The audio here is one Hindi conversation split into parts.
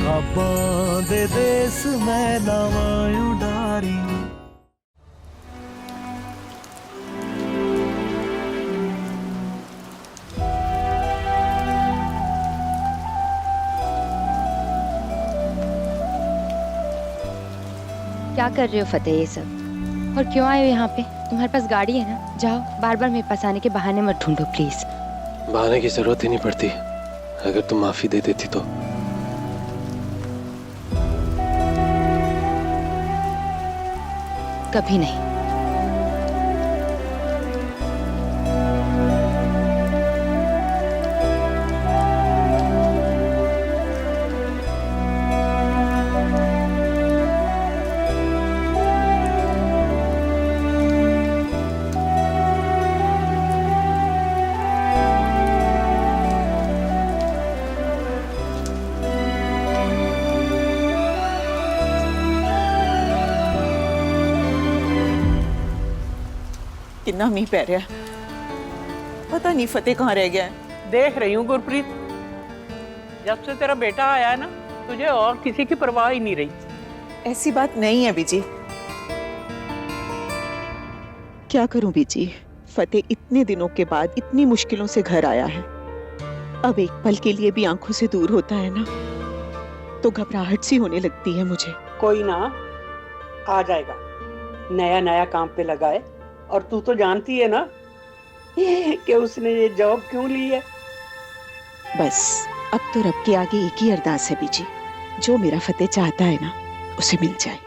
खाबां दे देस मैं लावां उडारी। क्या कर रहे हो फतेह ये सब? और क्यों आए हो यहाँ पे? तुम्हारे पास गाड़ी है ना? जाओ, बार बार मेरे पास आने के बहाने मत ढूंढो प्लीज। बहाने की जरूरत ही नहीं पड़ती अगर तुम माफी दे देती तो। कभी नहीं। कितना मीह पै रहा है, पता नहीं फतेह कहाँ रह गया है। देख रही हूँ गुरप्रीत, जब से तेरा बेटा आया है ना, तुझे और किसी की परवाह ही नहीं रही। ऐसी बात नहीं है बीजी। क्या करूं बीजी, फतेह इतने दिनों के बाद इतनी मुश्किलों से घर आया है। अब एक पल के लिए भी आंखों से दूर होता है ना, तो घबराहट सी होने लगती है मुझे। कोई ना, आ जाएगा। नया नया काम पे लगा है, और तू तो जानती है ना कि उसने ये जॉब क्यों ली है। बस अब तो रब के आगे एक ही अरदास है बीजी, जो मेरा फतेह चाहता है ना उसे मिल जाए।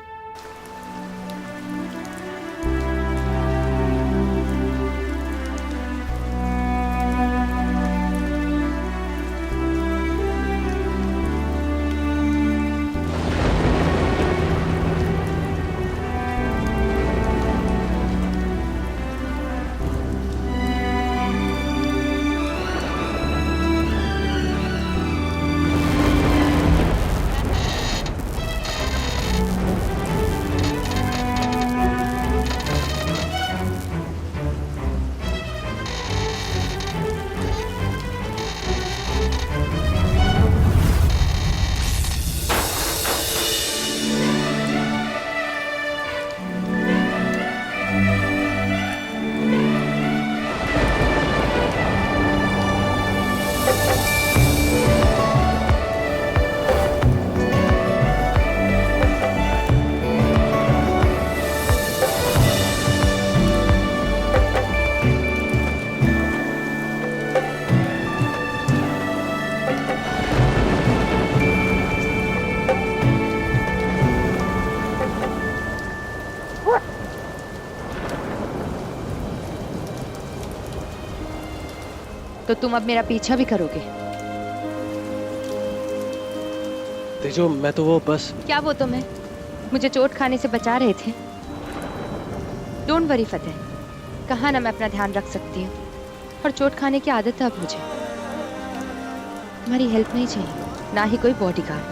तो तुम अब मेरा पीछा भी करोगे? तेजो, मैं तो वो बस। क्या वो तुम्हें मुझे चोट खाने से बचा रहे थे? डोंट वरी फतेह, कहा ना मैं अपना ध्यान रख सकती हूँ, और चोट खाने की आदत है अब मुझे। तुम्हारी हेल्प नहीं चाहिए, ना ही कोई बॉडीगार्ड।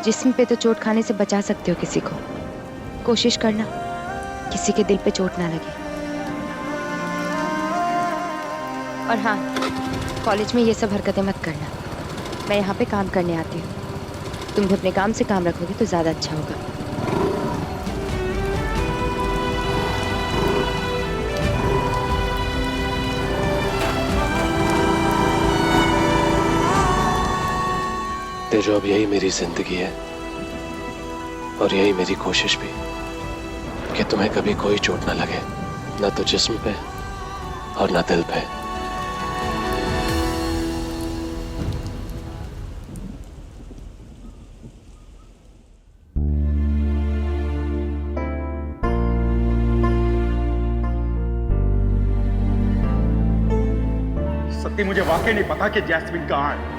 जिस्म पे तो चोट खाने से बचा सकते हो किसी को, कोशिश करना किसी के दिल पे चोट ना लगे। और हाँ, कॉलेज में ये सब हरकतें मत करना। मैं यहाँ पे काम करने आती हूँ, तुम भी अपने काम से काम रखोगे तो ज्यादा अच्छा होगा। तेजो, अब यही मेरी जिंदगी है और यही मेरी कोशिश भी, कि तुम्हें कभी कोई चोट ना लगे, ना तो जिस्म पे और ना दिल पे। सत्य, मुझे वाकई नहीं पता कि जैस्मिन कहाँ है।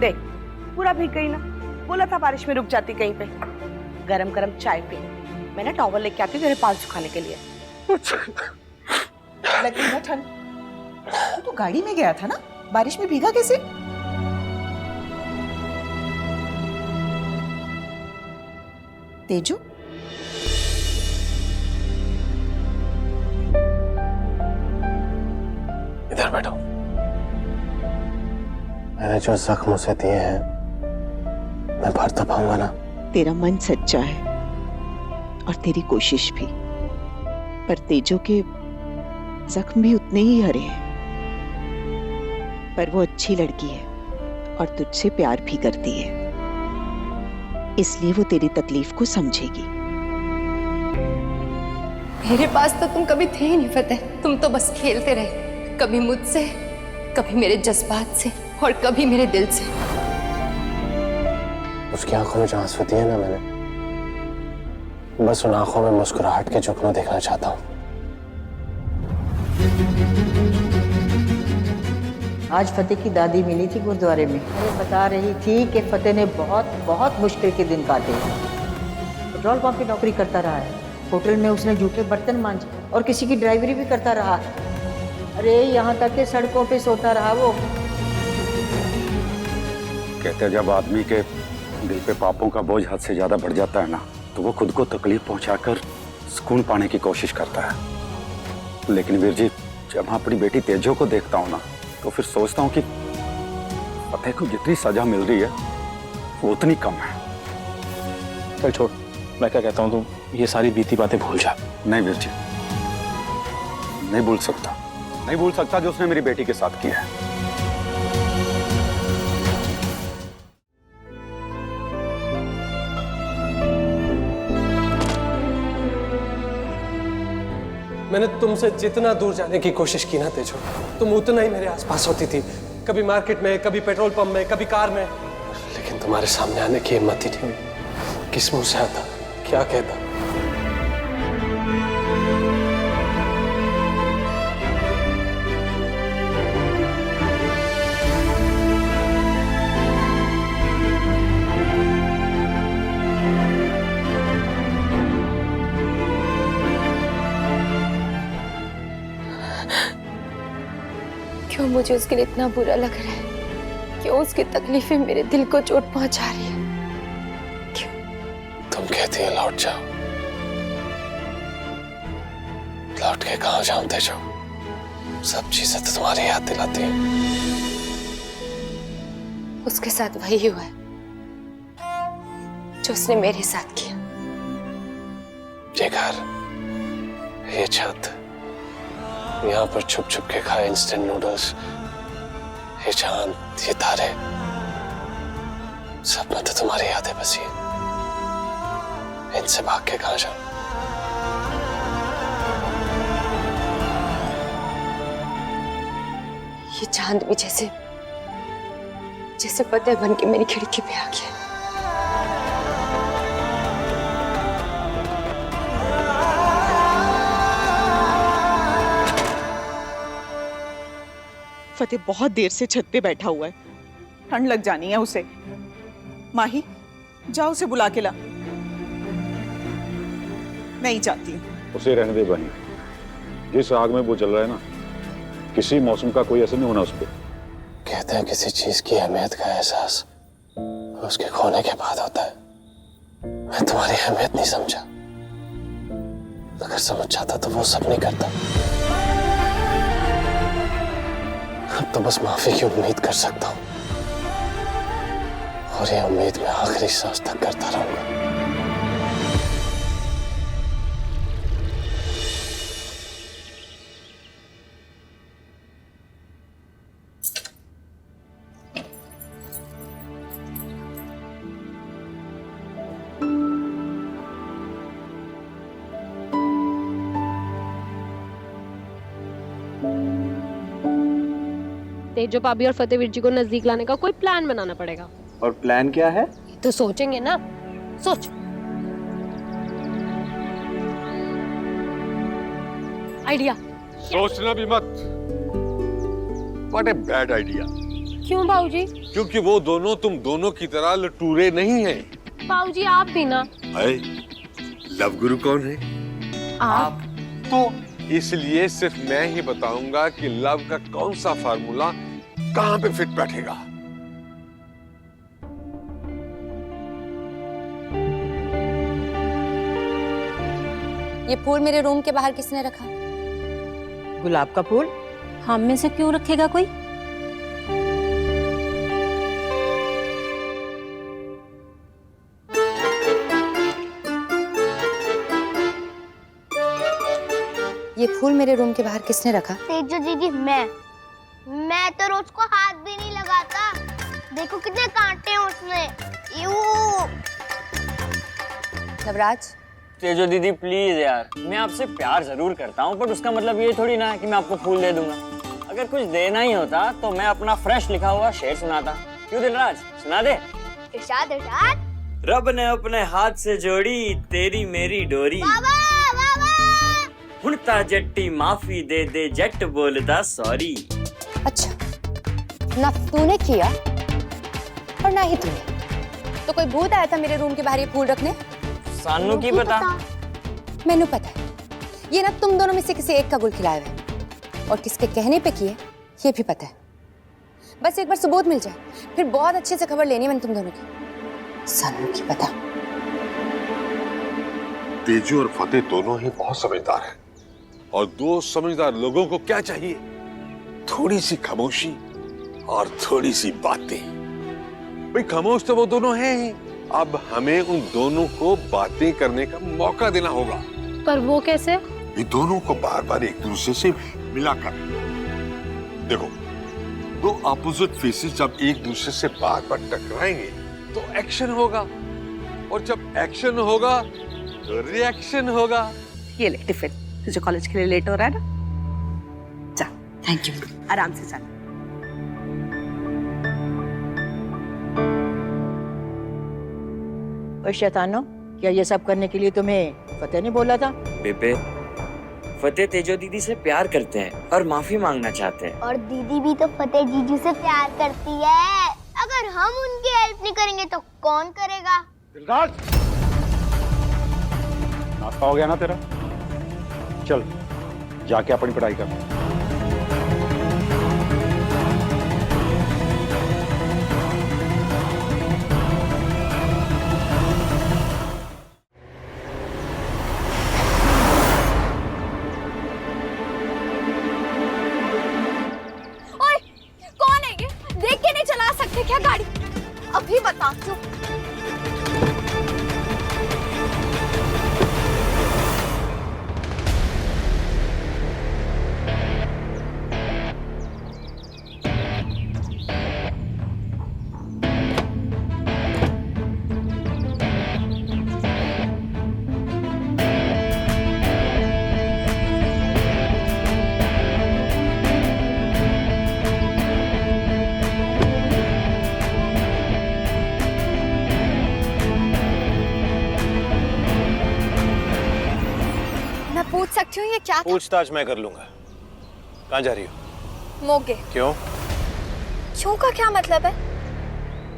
देख, पूरा भीग गई ना। बोला था बारिश में रुक जाती कहीं पे। गरम गरम चाय पी, मैं ना टॉवल लेके आती हूँ तेरे बाल सुखाने के लिए। लगी ना ठंड? तू तो गाड़ी में गया था ना, बारिश में भीगा कैसे? तेजू, इधर बैठो। मैंने जो जख्म उसे दिए हैं मैं भर तो पाऊंगा ना? तेरा मन सच्चा है और तेरी कोशिश भी, पर तेजो के जख्म भी उतने ही हरे हैं। पर वो अच्छी लड़की है और तुझसे प्यार भी करती है, इसलिए वो तेरी तकलीफ को समझेगी। मेरे पास तो तुम कभी थे ही नहीं फतेह। तुम तो बस खेलते रहे, कभी मुझसे, कभी मेरे जज्बात से और कभी मेरे दिल से। उसकी आंखों में जो आंसू दिए ना मैंने, बस उन आंखों में मुस्कुराहट के जुगनू देखना चाहता हूँ। आज फतेह की दादी मिली थी गुरुद्वारे में। वो बता रही थी कि फतेह ने बहुत बहुत मुश्किल के दिन काटे। पेट्रोल पंप की नौकरी करता रहा है, होटल में उसने जूठे बर्तन मांजे और किसी की ड्राइवरी भी करता रहा। अरे यहाँ तक कि सड़कों पे सोता रहा वो। कहते हैं जब आदमी के दिल पे पापों का बोझ हद से ज्यादा बढ़ जाता है ना, तो वो खुद को तकलीफ पहुंचाकर सुकून पाने की कोशिश करता है। लेकिन वीर जी, जब मैं अपनी बेटी तेजो को देखता हूँ ना, तो फिर सोचता हूँ कि फतेह को जितनी सजा मिल रही है वो उतनी कम है। चल छोड़, मैं क्या कहता हूँ, तुम ये सारी बीती बातें भूल जा। नहीं वीर जी, नहीं भूल सकता, नहीं भूल सकता जो उसने मेरी बेटी के साथ किया है। मैंने तुमसे जितना दूर जाने की कोशिश की ना तेजो, तुम उतना ही मेरे आसपास होती थी। कभी मार्केट में, कभी पेट्रोल पंप में, कभी कार में। लेकिन तुम्हारे सामने आने की हिम्मत ही नहीं हुई। किस मुंह से आता, क्या कहता? क्यों मुझे उसके लिए इतना बुरा लग रहा है? क्यों उसकी तकलीफें मेरे दिल को चोट पहुंचा रही है? क्यों? तुम कहती है लौट जाओ, लौट के कहाँ जाऊं तेजो? सब चीजें तो तुम्हारी याद दिलाती हैं। उसके साथ वही हुआ है जो उसने मेरे साथ किया। ये घर, ये छत, यहाँ पर छुप छुप के खाए इंस्टेंट नूडल्स, ये चांद, ये तारे, सब में तो तुम्हारी यादें बसी हैं। इनसे भाग के कहाँ जाऊं? ये चांद भी जैसे फतेह बन के मेरी खिड़की पे आ गया। फतेह बहुत देर से छत पे बैठा हुआ है, ठंड लग जानी है उसे। माही, जाओ उसे बुला के ला। नहीं चाहती हूँ। उसे रहने दे बहन, जिस आग में वो जल रहा है ना, किसी मौसम का कोई असर नहीं होना उस पर। कहते हैं किसी चीज की अहमियत का एहसास उसके खोने के बाद होता है। मैं तुम्हारी अहमियत नहीं समझा, अगर समझ जाता तो वो सब नहीं करता। अब तो बस माफी की उम्मीद कर सकता हूँ, और ये उम्मीद मैं आखिरी सांस तक करता रहूंगा। तेजो भाभी और फतेहवीर जी को नजदीक लाने का कोई प्लान बनाना पड़ेगा। और प्लान क्या है? तो सोचेंगे ना, सोच। आइडिया। सोचना भी मत। What a bad idea। क्यों बाबूजी? क्योंकि वो दोनों तुम दोनों की तरह लटूरे नहीं हैं। बाबूजी आप भी ना। लव गुरु कौन है? आप। तो इसलिए सिर्फ मैं ही बताऊंगा कि लव का कौन सा फार्मूला कहां पे फिट बैठेगा। ये फूल मेरे रूम के बाहर किसने रखा? गुलाब का फूल? हम में से क्यों रखेगा कोई? ये फूल मेरे रूम के बाहर किसने रखा? तेजो दीदी, मैं तो रोज को हाथ भी नहीं लगाता। देखो कितने कांटे हैं उसमें। नवराज, तेजो दीदी प्लीज यार, मैं आपसे प्यार जरूर करता हूँ, पर उसका मतलब ये थोड़ी ना है कि मैं आपको फूल दे दूंगा। अगर कुछ देना ही होता तो मैं अपना फ्रेश लिखा हुआ शेर सुनाता। क्यों दिलराज, सुना दे? इरशाद इरशाद। रब ने अपने हाथ से जोड़ी तेरी मेरी डोरी, हुणता जट्टी माफी दे दे, जट बोलता सॉरी। अच्छा, ना तूने किया और ना ही तूने। तो कोई भूत आया था मेरे रूम के बाहर ये फूल रखने? सानू की पता? मैनू पता है। ये ना तुम दोनों में से किसी एक का गुल खिलाया है, और किसके कहने पे किए ये भी पता है। बस एक बार सबूत मिल जाए, फिर बहुत अच्छे से खबर लेनी है मैंने तुम दोनों की। सानू की पता। तेजू और फतेह दोनों ही बहुत समझदार हैं, और दो समझदार लोगों को क्या चाहिए? थोड़ी सी खामोशी और थोड़ी सी बातें। भाई खामोश तो वो दोनों हैं ही, अब हमें उन दोनों को बातें करने का मौका देना होगा। पर वो कैसे? ये दोनों को बार बार एक दूसरे से मिलाकर। देखो, दो अपोजिट फेसेस जब एक दूसरे से बार बार टकराएंगे तो एक्शन होगा, और जब एक्शन होगा तो रिएक्शन होगा। ये ले टिफिन, तुझे कॉलेज के लिए लेट हो रहा है ना? जा। Thank you. आराम से चल। और शैतानो, क्या ये सब करने के लिए तुम्हें फतेह ने बोला था? बेबे, फतेह तेजो दीदी से प्यार करते हैं और माफी मांगना चाहते हैं। और दीदी भी तो फतेह जीजू से प्यार करती है। अगर हम उनकी हेल्प नहीं करेंगे तो कौन करेगा? दिलराज, नाश्ता हो गया ना तेरा? चल जाके अपनी पढ़ाई कर। ओए, कौन है ये? देख के नहीं चला सकते क्या गाड़ी? अभी बता क्यों? पूछ सकती हूँ ये क्या था? पूछताछ मैं कर लूंगा। कहाँ जा रही हो? मोगे। क्यों? क्यों का क्या मतलब है?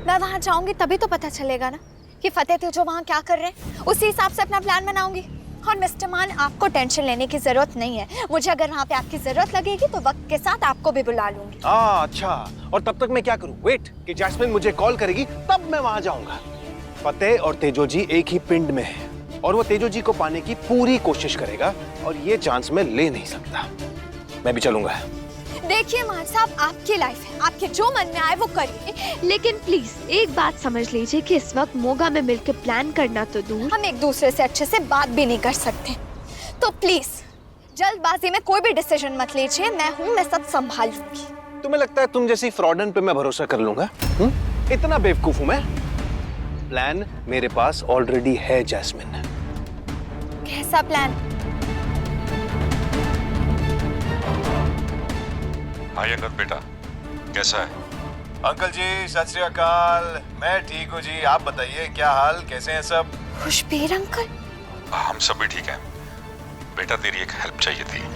मैं वहाँ जाऊंगी तभी तो पता चलेगा ना कि फतेह तेजो वहाँ क्या कर रहे हैं। उसी हिसाब से अपना प्लान बनाऊंगी। और मिस्टर मान, आपको टेंशन लेने की जरूरत नहीं है। मुझे अगर वहाँ पे आपकी जरूरत लगेगी तो वक्त के साथ आपको भी बुला लूंगी। अच्छा, और तब तक मैं क्या करूँ? वेट कि जैस्मिन मुझे कॉल करेगी तब मैं वहाँ जाऊंगा। फतेह और तेजो जी एक ही पिंड में है, और वो तेजो जी को पाने की पूरी कोशिश करेगा, और ये चांस मैं ले नहीं सकता। मैं भी चलूंगा। देखिए मान साहब, आपकी लाइफ है, आपके जो मन में आए वो करिए, लेकिन प्लीज एक बात समझ लीजिए कि इस वक्त मोगा में मिलकर प्लान करना तो दूर, हम एक दूसरे से अच्छे से बात भी नहीं कर सकते। तो प्लीज जल्दबाजी में कोई भी डिसीजन मत लीजिए। मैं हूँ, मैं सब संभाल लूंगी। तुम्हें लगता है तुम जैसी फ्रॉडन पे मैं भरोसा कर लूंगा? इतना बेवकूफ हूँ मैं? प्लान मेरे पास ऑलरेडी है जैस्मिन। कैसा प्लान? हाय अंगद बेटा, कैसा है? अंकल जी सत श्री अकाल। मैं ठीक हूँ जी, आप बताइए क्या हाल, कैसे हैं सब? खुशबीर अंकल? हम सब भी ठीक हैं। बेटा तेरी एक हेल्प चाहिए थी।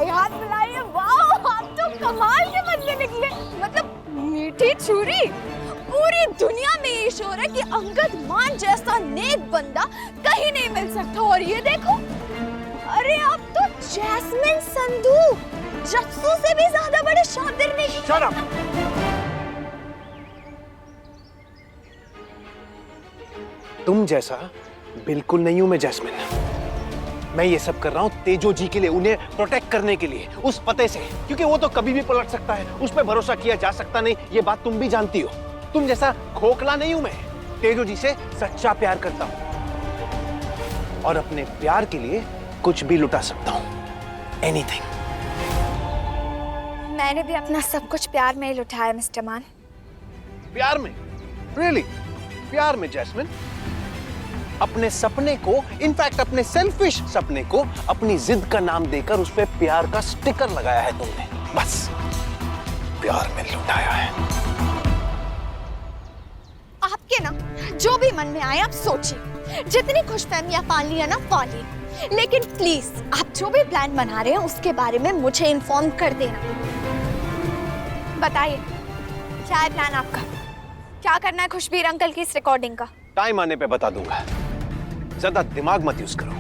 हाथ मिलाइए। वाह, आप तो कमाल के बदले निकले। मतलब मीठी छुरी पूरी पूरी दुनिया में ये शोर है कि अंगद मान जैसा नेक बंदा कहीं नहीं मिल सकता। और ये देखो, अरे अब तो जैस्मिन संधू जस्सू से भी ज्यादा बड़े शातिर नहीं। Shut up! तुम जैसा बिल्कुल नहीं हूं मैं जैस्मिन। मैं ये सब कर रहा हूं तेजो जी के लिए, उन्हें प्रोटेक्ट करने के लिए, उस पते से, क्योंकि वो तो कभी भी पलट सकता है, उस पर भरोसा किया जा सकता नहीं। ये बात तुम भी जानती हो। तुम जैसा खोखला नहीं हूं मैं। तेजो जी से सच्चा प्यार करता हूं और अपने प्यार के लिए कुछ भी लुटा सकता हूं। एनीथिंग। मैंने भी अपना सब कुछ प्यार में ही लुटाया मिस्टर मान। प्यार में? रियली? प्यार में जैस्मिन? अपने सपने को, इनफैक्ट अपने सेल्फिश सपने को अपनी जिद का नाम देकर उस पे प्यार का स्टिकर लगाया है तुमने। बस प्यार में लुटाया है। आपके ना जो भी मन में आए आप सोचिए, जितनी खुशफहमियां पाली है ना पाली, लेकिन प्लीज आप जो भी प्लान बना रहे हैं उसके बारे में मुझे इन्फॉर्म कर देना। बताइए क्या है प्लान आपका? क्या करना है खुशबीर अंकल की इस रिकॉर्डिंग का? टाइम आने पे बता दूंगा, ज्यादा दिमाग मत यूज करो।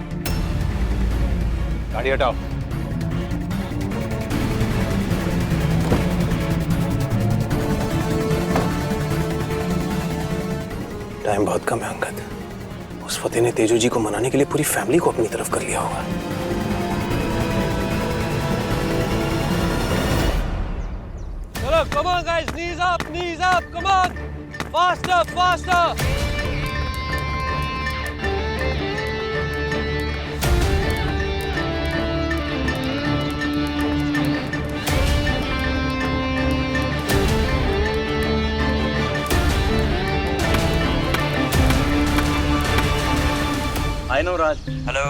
गाड़ी हटाओ। टाइम बहुत कम है अंगद। उस फतेह ने तेजो जी को मनाने के लिए पूरी फैमिली को अपनी तरफ कर लिया होगा। चलो, come on guys, knees up, come on, faster. Hi Navraj. Hello.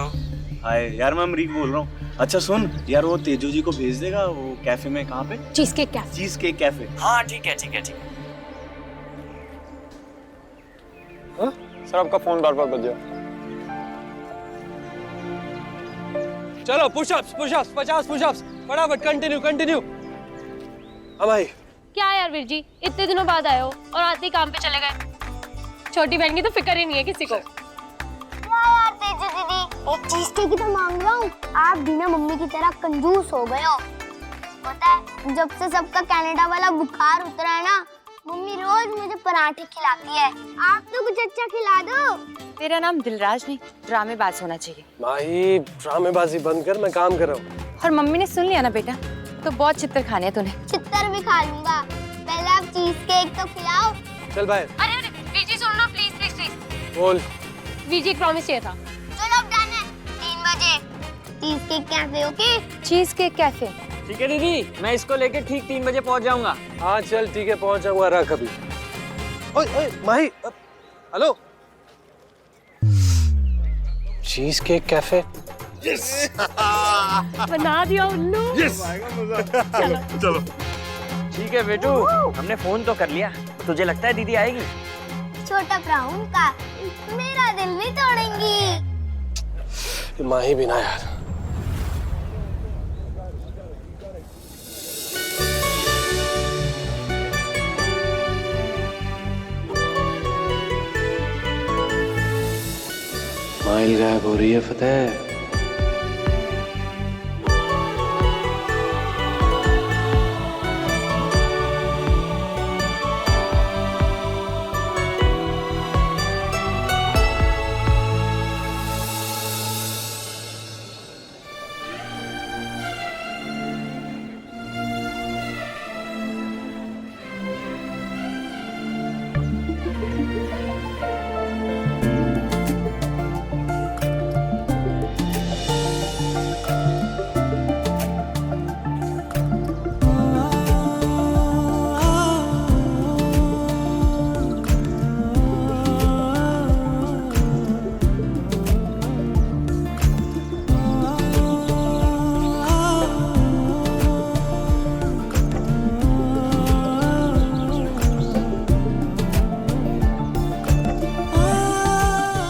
Hi यार, मैं अमरीक बोल रहा हूँ। अच्छा सुन यार, वो तेजो जी को भेज देगा वो कैफे में। कहाँ पे? Cheese cake cafe. Cheese cake cafe. हाँ ठीक है। सर आपका फोन बार बज गया। चलो पुशअप्स 50 पुशअप्स फटाफट। कंटिन्यू। अमाई क्या यार वीर जी, इतने दिनों बाद आए हो और आते ही काम पे चले गए। छोटी बहन की तो फिक्र ही नहीं है किसी को। यार तेजो दीदी, एक चीज की तो मांग रहा हूँ। आप भी ना मम्मी की तरह कंजूस हो गए हो। पता है जब से सबका कनाडा वाला बुखार उतरा है ना, मम्मी रोज मुझे पराठे खिलाती है। आप तो कुछ अच्छा खिला दो। तेरा नाम दिलराज नहीं ड्रामेबाज होना चाहिए। माही ड्रामेबाजी बंद कर, मैं काम कर रहा हूँ। और मम्मी ने सुन लिया ना बेटा, तो बहुत चित्तर खाने हैं तूने। चित्तर भी खा लूंगा, पहले आप चीज केक तो खिलाओ। चल बाय। अरे वीर जी सुनो ना प्लीज। बोल। वीर जी एक प्रॉमिस चाहिए था। चलो अब डन है, 3 बजे cheese cake cafe. Okay? Cheese cake cafe. ठीक है दीदी, मैं इसको लेके ठीक 3 बजे पहुंच जाऊंगा। हाँ चल ठीक है, पहुंच जाऊंगा। रख अभी। ओए Mahi, hello. Cheesecake cafe. Yes बना दिया उल्लू। यस चलो। ठीक है बेटू, हमने फोन तो कर लिया। तुझे लगता है दीदी आएगी? छोटा ब्राउन का मेरा दिल भी तोड़ेंगी। माही भी ना यार। माइल गायब हो रही है फतेह।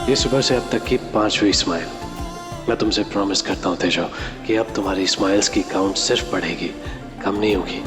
ये सुबह से अब तक की 5वीं स्माइल। मैं तुमसे प्रॉमिस करता हूँ तेजो कि अब तुम्हारी स्माइल्स की काउंट सिर्फ बढ़ेगी, कम नहीं होगी।